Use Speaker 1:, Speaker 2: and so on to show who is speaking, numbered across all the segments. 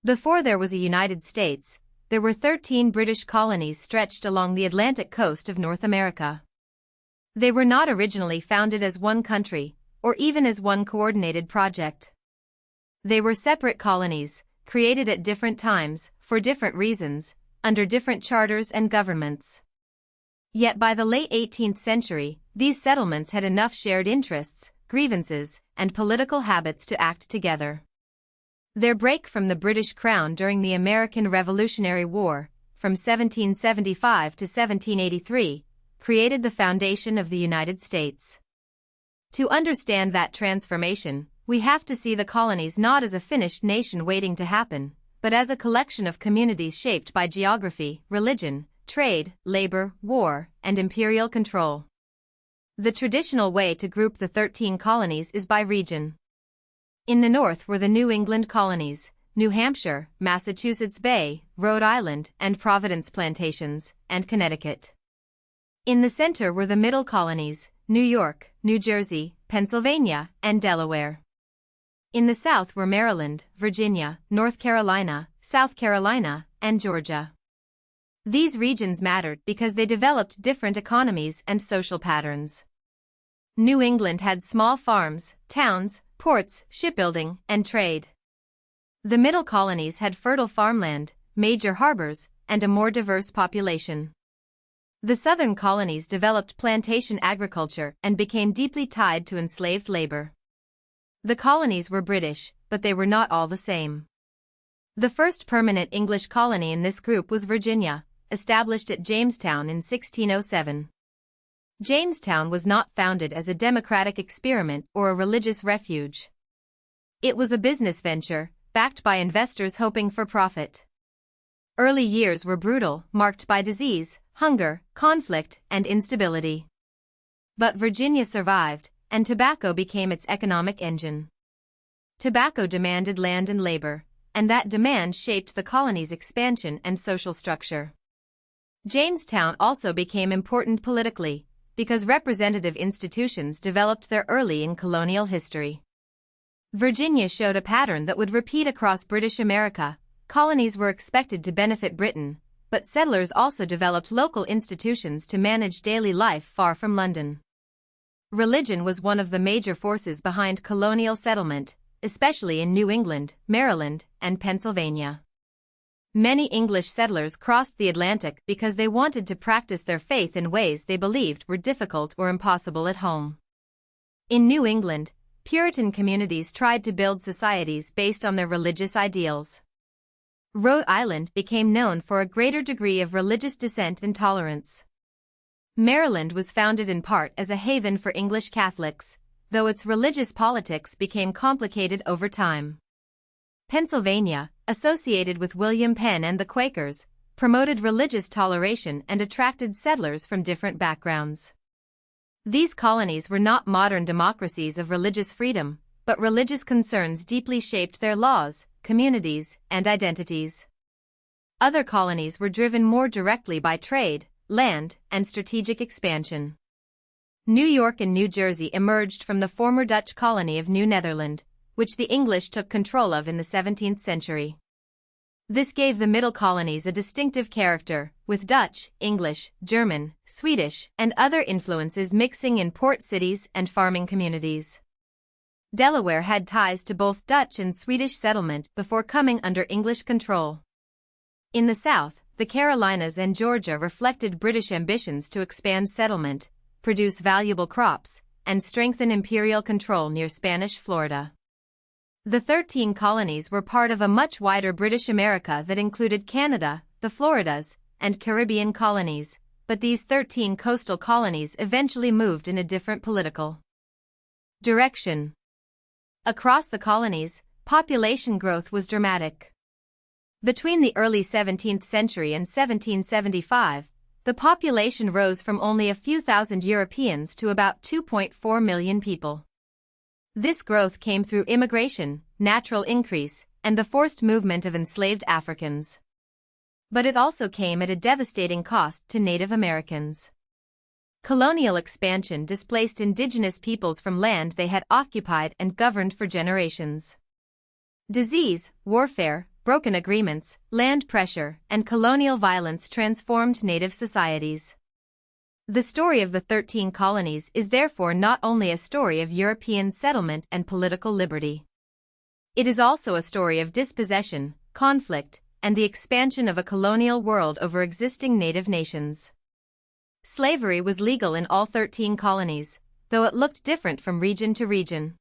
Speaker 1: Before there was a United States, there were 13 British colonies stretched along the Atlantic coast of North America. They were not originally founded as one country, or even as one coordinated project. They were separate colonies, created at different times, for different reasons, under different charters and governments. Yet by the late 18th century, these settlements had enough shared interests, grievances, and political habits to act together. Their break from the British Crown during the American Revolutionary War, from 1775 to 1783, created the foundation of the United States. To understand that transformation, we have to see the colonies not as a finished nation waiting to happen, but as a collection of communities shaped by geography, religion, trade, labor, war, and imperial control. The traditional way to group the 13 colonies is by region. In the north were the New England colonies, New Hampshire, Massachusetts Bay, Rhode Island, and Providence plantations, and Connecticut. In the center were the middle colonies, New York, New Jersey, Pennsylvania, and Delaware. In the south were Maryland, Virginia, North Carolina, South Carolina, and Georgia. These regions mattered because they developed different economies and social patterns. New England had small farms, towns, ports, shipbuilding, and trade. The middle colonies had fertile farmland, major harbors, and a more diverse population. The southern colonies developed plantation agriculture and became deeply tied to enslaved labor. The colonies were British, but they were not all the same. The first permanent English colony in this group was Virginia, established at Jamestown in 1607. Jamestown was not founded as a democratic experiment or a religious refuge. It was a business venture, backed by investors hoping for profit. Early years were brutal, marked by disease, hunger, conflict, and instability. But Virginia survived, and tobacco became its economic engine. Tobacco demanded land and labor, and that demand shaped the colony's expansion and social structure. Jamestown also became important politically, because representative institutions developed there early in colonial history. Virginia showed a pattern that would repeat across British America. Colonies were expected to benefit Britain, but settlers also developed local institutions to manage daily life far from London. Religion was one of the major forces behind colonial settlement, especially in New England, Maryland, and Pennsylvania. Many English settlers crossed the Atlantic because they wanted to practice their faith in ways they believed were difficult or impossible at home. In New England, Puritan communities tried to build societies based on their religious ideals. Rhode Island became known for a greater degree of religious dissent and tolerance. Maryland was founded in part as a haven for English Catholics, though its religious politics became complicated over time. Pennsylvania, associated with William Penn and the Quakers, promoted religious toleration and attracted settlers from different backgrounds. These colonies were not modern democracies of religious freedom, but religious concerns deeply shaped their laws, communities, and identities. Other colonies were driven more directly by trade, land, and strategic expansion. New York and New Jersey emerged from the former Dutch colony of New Netherland, which the English took control of in the 17th century. This gave the middle colonies a distinctive character, with Dutch, English, German, Swedish, and other influences mixing in port cities and farming communities. Delaware had ties to both Dutch and Swedish settlement before coming under English control. In the South, the Carolinas and Georgia reflected British ambitions to expand settlement, produce valuable crops, and strengthen imperial control near Spanish Florida. The 13 colonies were part of a much wider British America that included Canada, the Floridas, and Caribbean colonies, but these 13 coastal colonies eventually moved in a different political direction. Across the colonies, population growth was dramatic. Between the early 17th century and 1775, the population rose from only a few thousand Europeans to about 2.4 million people. This growth came through immigration, natural increase, and the forced movement of enslaved Africans. But it also came at a devastating cost to Native Americans. Colonial expansion displaced indigenous peoples from land they had occupied and governed for generations. Disease, warfare, broken agreements, land pressure, and colonial violence transformed native societies. The story of the 13 colonies is therefore not only a story of European settlement and political liberty. It is also a story of dispossession, conflict, and the expansion of a colonial world over existing native nations. Slavery was legal in all 13 colonies, though it looked different from region to region.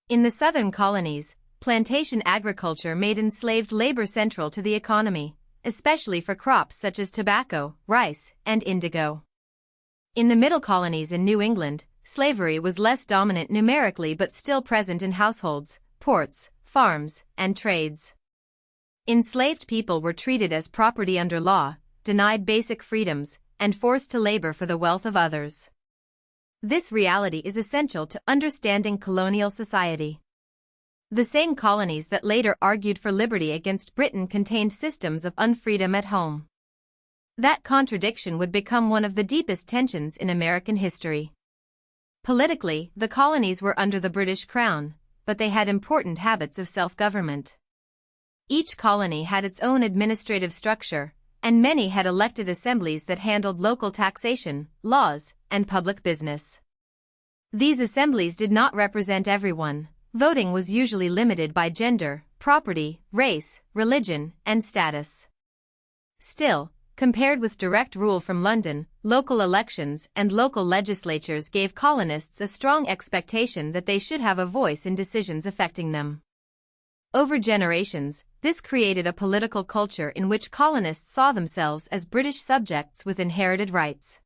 Speaker 1: In the southern colonies, plantation agriculture made enslaved labor central to the economy, especially for crops such as tobacco, rice, and indigo. In the middle colonies in New England, slavery was less dominant numerically but still present in households, ports, farms, and trades. Enslaved people were treated as property under law, denied basic freedoms, and forced to labor for the wealth of others. This reality is essential to understanding colonial society. The same colonies that later argued for liberty against Britain contained systems of unfreedom at home. That contradiction would become one of the deepest tensions in American history. Politically, the colonies were under the British Crown, but they had important habits of self-government. Each colony had its own administrative structure, and many had elected assemblies that handled local taxation, laws, and public business. These assemblies did not represent everyone. Voting was usually limited by gender, property, race, religion, and status. Still, compared with direct rule from London, local elections and local legislatures gave colonists a strong expectation that they should have a voice in decisions affecting them. Over generations, this created a political culture in which colonists saw themselves as British subjects with inherited rights.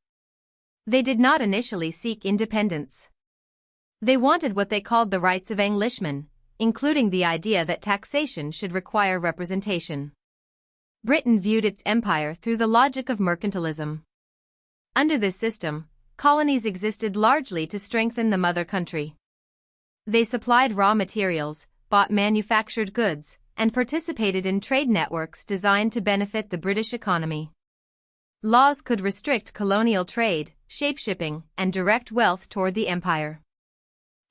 Speaker 1: They did not initially seek independence. They wanted what they called the rights of Englishmen, including the idea that taxation should require representation. Britain viewed its empire through the logic of mercantilism. Under this system, colonies existed largely to strengthen the mother country. They supplied raw materials, bought manufactured goods, and participated in trade networks designed to benefit the British economy. Laws could restrict colonial trade, shapeshipping, and direct wealth toward the empire.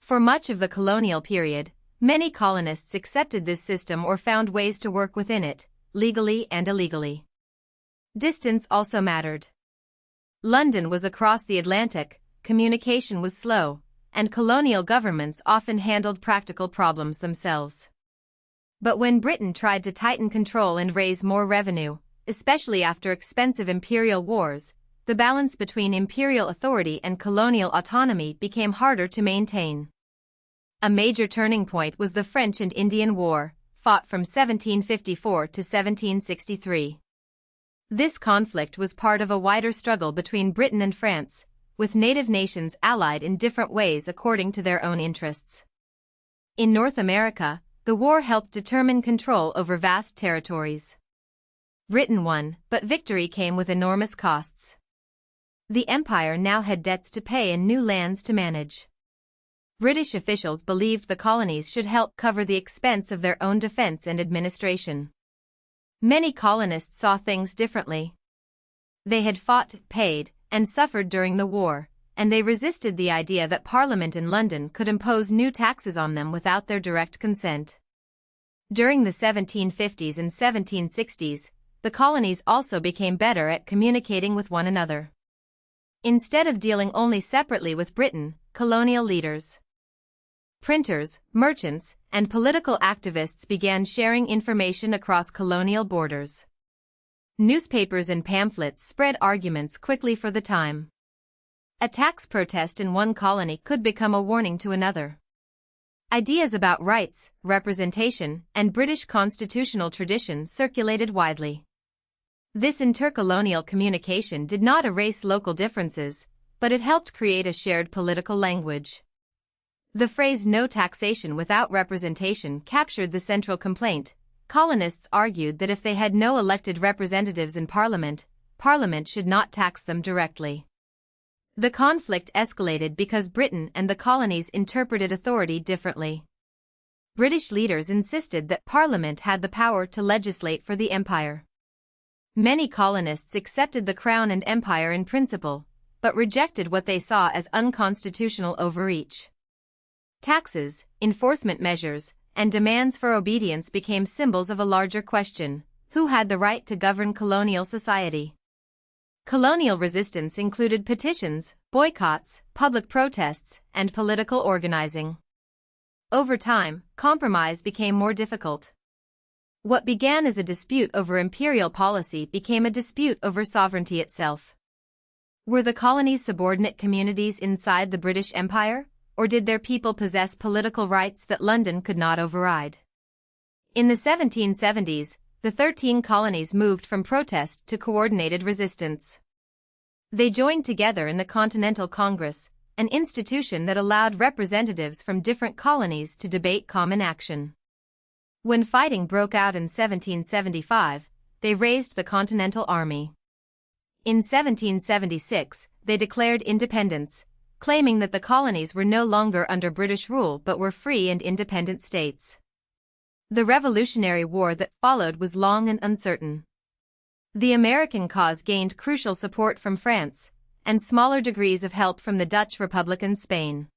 Speaker 1: For much of the colonial period, many colonists accepted this system or found ways to work within it, legally and illegally. Distance also mattered. London was across the Atlantic, communication was slow, and colonial governments often handled practical problems themselves. But when Britain tried to tighten control and raise more revenue, especially after expensive imperial wars, the balance between imperial authority and colonial autonomy became harder to maintain. A major turning point was the French and Indian War, fought from 1754 to 1763. This conflict was part of a wider struggle between Britain and France, with native nations allied in different ways according to their own interests. In North America, the war helped determine control over vast territories. Britain won, but victory came with enormous costs. The empire now had debts to pay and new lands to manage. British officials believed the colonies should help cover the expense of their own defense and administration. Many colonists saw things differently. They had fought, paid, and suffered during the war, and they resisted the idea that Parliament in London could impose new taxes on them without their direct consent. During the 1750s and 1760s, the colonies also became better at communicating with one another. Instead of dealing only separately with Britain, colonial leaders, printers, merchants, and political activists began sharing information across colonial borders. Newspapers and pamphlets spread arguments quickly for the time. A tax protest in one colony could become a warning to another. Ideas about rights, representation, and British constitutional tradition circulated widely. This intercolonial communication did not erase local differences, but it helped create a shared political language. The phrase "no taxation without representation" captured the central complaint. Colonists argued that if they had no elected representatives in Parliament, Parliament should not tax them directly. The conflict escalated because Britain and the colonies interpreted authority differently. British leaders insisted that Parliament had the power to legislate for the empire. Many colonists accepted the Crown and Empire in principle, but rejected what they saw as unconstitutional overreach. Taxes, enforcement measures, and demands for obedience became symbols of a larger question: who had the right to govern colonial society? Colonial resistance included petitions, boycotts, public protests, and political organizing. Over time, compromise became more difficult. What began as a dispute over imperial policy became a dispute over sovereignty itself. Were the colonies subordinate communities inside the British Empire, or did their people possess political rights that London could not override? In the 1770s, the 13 colonies moved from protest to coordinated resistance. They joined together in the Continental Congress, an institution that allowed representatives from different colonies to debate common action. When fighting broke out in 1775, they raised the Continental Army. In 1776, they declared independence, claiming that the colonies were no longer under British rule but were free and independent states. The Revolutionary War that followed was long and uncertain. The American cause gained crucial support from France, and smaller degrees of help from the Dutch Republic and Spain.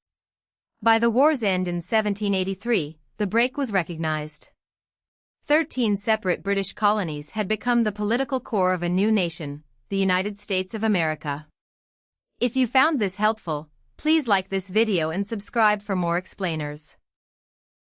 Speaker 1: By the war's end in 1783, the break was recognized. 13 separate British colonies had become the political core of a new nation, the United States of America. If you found this helpful, please like this video and subscribe for more explainers.